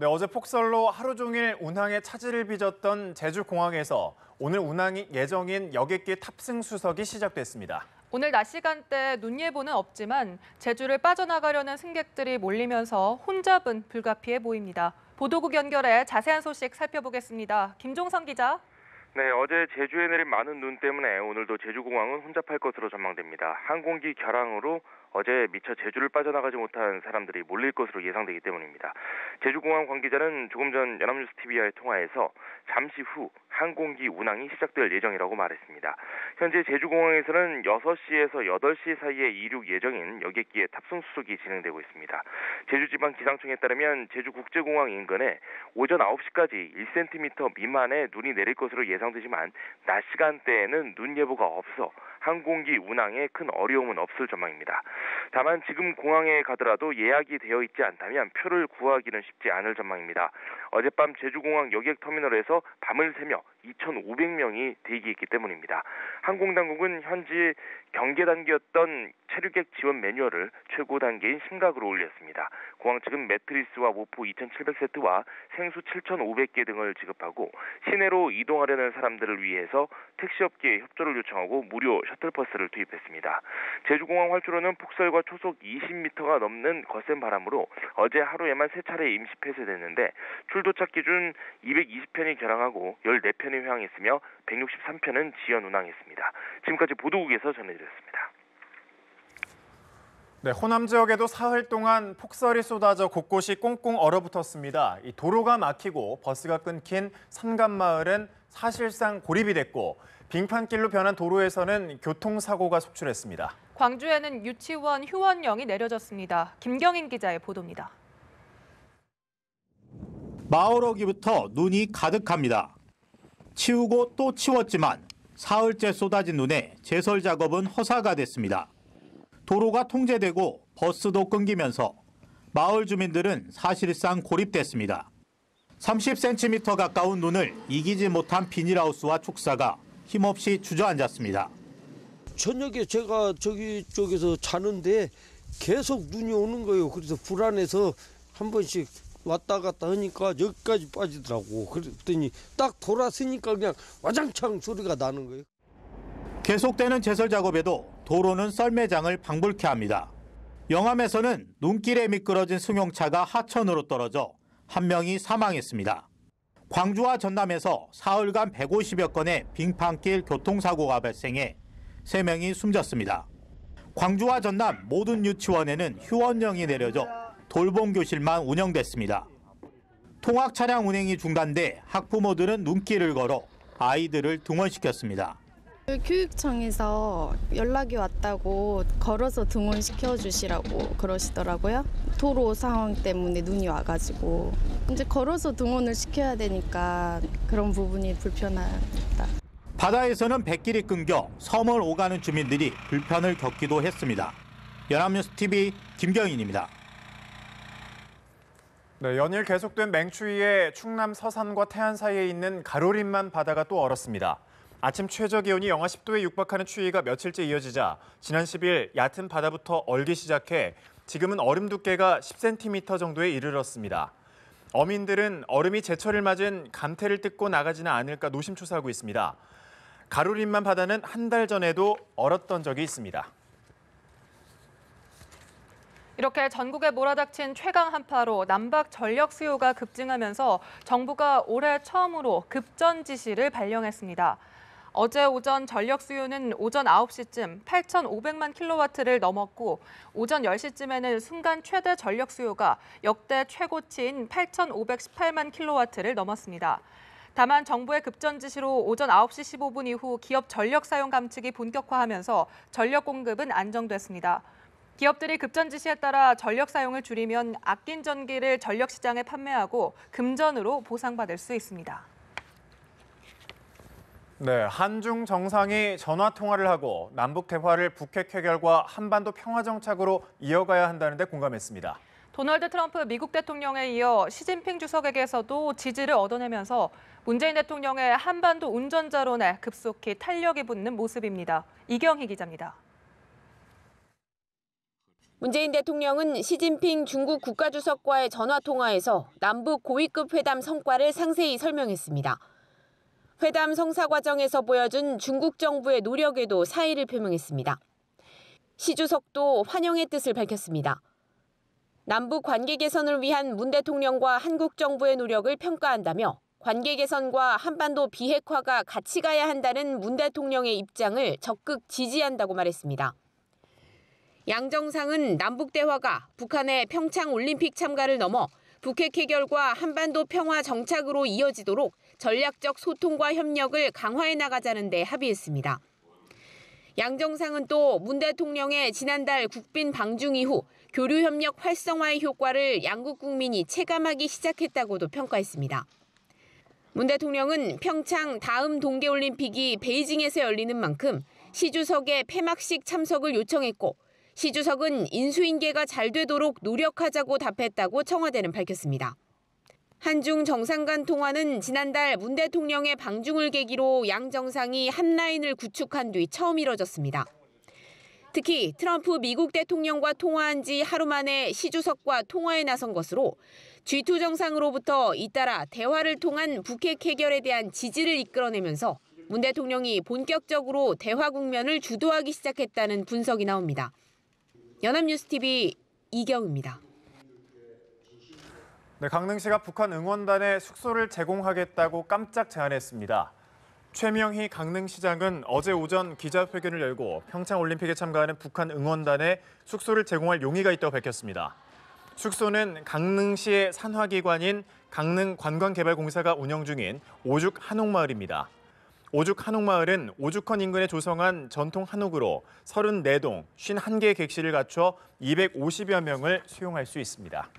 네, 어제 폭설로 하루 종일 운항에 차질을 빚었던 제주공항에서 오늘 운항 예정인 여객기 탑승 수석이 시작됐습니다. 오늘 낮 시간대 눈 예보는 없지만 제주를 빠져나가려는 승객들이 몰리면서 혼잡은 불가피해 보입니다. 보도국 연결해 자세한 소식 살펴보겠습니다. 김종선 기자. 네, 어제 제주에 내린 많은 눈 때문에 오늘도 제주공항은 혼잡할 것으로 전망됩니다. 항공기 결항으로 어제 미처 제주를 빠져나가지 못한 사람들이 몰릴 것으로 예상되기 때문입니다. 제주공항 관계자는 조금 전 연합뉴스TV와의 통화에서 잠시 후 항공기 운항이 시작될 예정이라고 말했습니다. 현재 제주공항에서는 6시에서 8시 사이에 이륙 예정인 여객기의 탑승 수속이 진행되고 있습니다. 제주지방기상청에 따르면 제주국제공항 인근에 오전 9시까지 1cm 미만의 눈이 내릴 것으로 예상되지만 낮 시간대에는 눈 예보가 없어 항공기 운항에 큰 어려움은 없을 전망입니다. 다만 지금 공항에 가더라도 예약이 되어 있지 않다면 표를 구하기는 쉽지 않을 전망입니다. 어젯밤 제주공항 여객터미널에서 밤을 새며 2,500명이 대기했기 때문입니다. 항공당국은 현지 경계 단계였던 체류객 지원 매뉴얼을 최고 단계인 심각으로 올렸습니다. 공항 측은 매트리스와 모포 2,700세트와 생수 7,500개 등을 지급하고 시내로 이동하려는 사람들을 위해서 택시업계에 협조를 요청하고 무료 셔틀버스를 투입했습니다. 제주공항 활주로는 폭설과 초속 20m가 넘는 거센 바람으로 어제 하루에만 3차례 임시 폐쇄됐는데 출도착 기준 220편이 결항하고 14편이 회항했으며 163편은 지연 운항했습니다. 지금까지 보도국에서 전해드렸습니다. 네, 호남 지역에도 사흘 동안 폭설이 쏟아져 곳곳이 꽁꽁 얼어붙었습니다. 이 도로가 막히고 버스가 끊긴 삼간마을은 사실상 고립이 됐고 빙판길로 변한 도로에서는 교통사고가 속출했습니다. 광주에는 유치원 휴원령이 내려졌습니다. 김경인 기자의 보도입니다. 마을 오기부터 눈이 가득합니다. 치우고 또 치웠지만 사흘째 쏟아진 눈에 제설 작업은 허사가 됐습니다. 도로가 통제되고 버스도 끊기면서 마을 주민들은 사실상 고립됐습니다. 30cm 가까운 눈을 이기지 못한 비닐하우스와 축사가 힘없이 주저앉았습니다. 저녁에 제가 저기 쪽에서 자는데 계속 눈이 오는 거예요. 그래서 불안해서 한 번씩 왔다 갔다 하니까 여기까지 빠지더라고. 그랬더니 딱 돌았으니까 그냥 와장창 소리가 나는 거예요. 계속되는 제설 작업에도 도로는 썰매장을 방불케 합니다. 영암에서는 눈길에 미끄러진 승용차가 하천으로 떨어져 한 명이 사망했습니다. 광주와 전남에서 사흘간 150여 건의 빙판길 교통사고가 발생해 3명이 숨졌습니다. 광주와 전남 모든 유치원에는 휴원령이 내려져 돌봄교실만 운영됐습니다. 통학 차량 운행이 중단돼 학부모들은 눈길을 걸어 아이들을 등원시켰습니다. 교육청에서 연락이 왔다고 걸어서 등원시켜 주시라고 그러시더라고요. 도로 상황 때문에 눈이 와가지고 이제 걸어서 등원을 시켜야 되니까 그런 부분이 불편하다. 바다에서는 백길이 끊겨 섬을 오가는 주민들이 불편을 겪기도 했습니다. 연합뉴스TV 김경인입니다. 네, 연일 계속된 맹추위에 충남 서산과 태안 사이에 있는 가로림만 바다가 또 얼었습니다. 아침 최저 기온이 영하 10도에 육박하는 추위가 며칠째 이어지자 지난 10일 얕은 바다부터 얼기 시작해 지금은 얼음 두께가 10cm 정도에 이르렀습니다. 어민들은 얼음이 제철을 맞은 감태를 뜯고 나가지는 않을까 노심초사하고 있습니다. 가로림만 바다는 한 달 전에도 얼었던 적이 있습니다. 이렇게 전국에 몰아닥친 최강 한파로 난박 전력 수요가 급증하면서 정부가 올해 처음으로 급전 지시를 발령했습니다. 어제 오전 전력 수요는 오전 9시쯤 8,500만 킬로와트를 넘었고 오전 10시쯤에는 순간 최대 전력 수요가 역대 최고치인 8,518만 킬로와트를 넘었습니다. 다만 정부의 급전 지시로 오전 9시 15분 이후 기업 전력 사용 감축이 본격화하면서 전력 공급은 안정됐습니다. 기업들이 급전 지시에 따라 전력 사용을 줄이면 아낀 전기를 전력 시장에 판매하고 금전으로 보상받을 수 있습니다. 네, 한중 정상이 전화 통화를 하고 남북 대화를 북핵 해결과 한반도 평화 정착으로 이어가야 한다는 데 공감했습니다. 도널드 트럼프 미국 대통령에 이어 시진핑 주석에게서도 지지를 얻어내면서 문재인 대통령의 한반도 운전자론에 급속히 탄력이 붙는 모습입니다. 이경희 기자입니다. 문재인 대통령은 시진핑 중국 국가주석과의 전화통화에서 남북 고위급 회담 성과를 상세히 설명했습니다. 회담 성사 과정에서 보여준 중국 정부의 노력에도 사의를 표명했습니다. 시 주석도 환영의 뜻을 밝혔습니다. 남북 관계 개선을 위한 문 대통령과 한국 정부의 노력을 평가한다며 관계 개선과 한반도 비핵화가 같이 가야 한다는 문 대통령의 입장을 적극 지지한다고 말했습니다. 양 정상은 남북 대화가 북한의 평창 올림픽 참가를 넘어 북핵 해결과 한반도 평화 정착으로 이어지도록 전략적 소통과 협력을 강화해 나가자는 데 합의했습니다. 양 정상은 또 문 대통령의 지난달 국빈 방중 이후 교류 협력 활성화의 효과를 양국 국민이 체감하기 시작했다고도 평가했습니다. 문 대통령은 평창 다음 동계올림픽이 베이징에서 열리는 만큼 시 주석의 폐막식 참석을 요청했고 시 주석은 인수인계가 잘 되도록 노력하자고 답했다고 청와대는 밝혔습니다. 한중 정상 간 통화는 지난달 문 대통령의 방중을 계기로 양 정상이 한 라인을 구축한 뒤 처음 이뤄졌습니다. 특히 트럼프 미국 대통령과 통화한 지 하루 만에 시 주석과 통화에 나선 것으로 G2 정상으로부터 잇따라 대화를 통한 북핵 해결에 대한 지지를 이끌어내면서 문 대통령이 본격적으로 대화 국면을 주도하기 시작했다는 분석이 나옵니다. 연합뉴스TV 이경입니다. 네, 강릉시가 북한 응원단에 숙소를 제공하겠다고 깜짝 제안했습니다. 최명희 강릉시장은 어제 오전 기자회견을 열고 평창올림픽에 참가하는 북한 응원단에 숙소를 제공할 용의가 있다고 밝혔습니다. 숙소는 강릉시의 산하기관인 강릉관광개발공사가 운영 중인 오죽 한옥마을입니다. 오죽 한옥마을은 오죽헌 인근에 조성한 전통 한옥으로 34동, 51개의 객실을 갖춰 250여 명을 수용할 수 있습니다.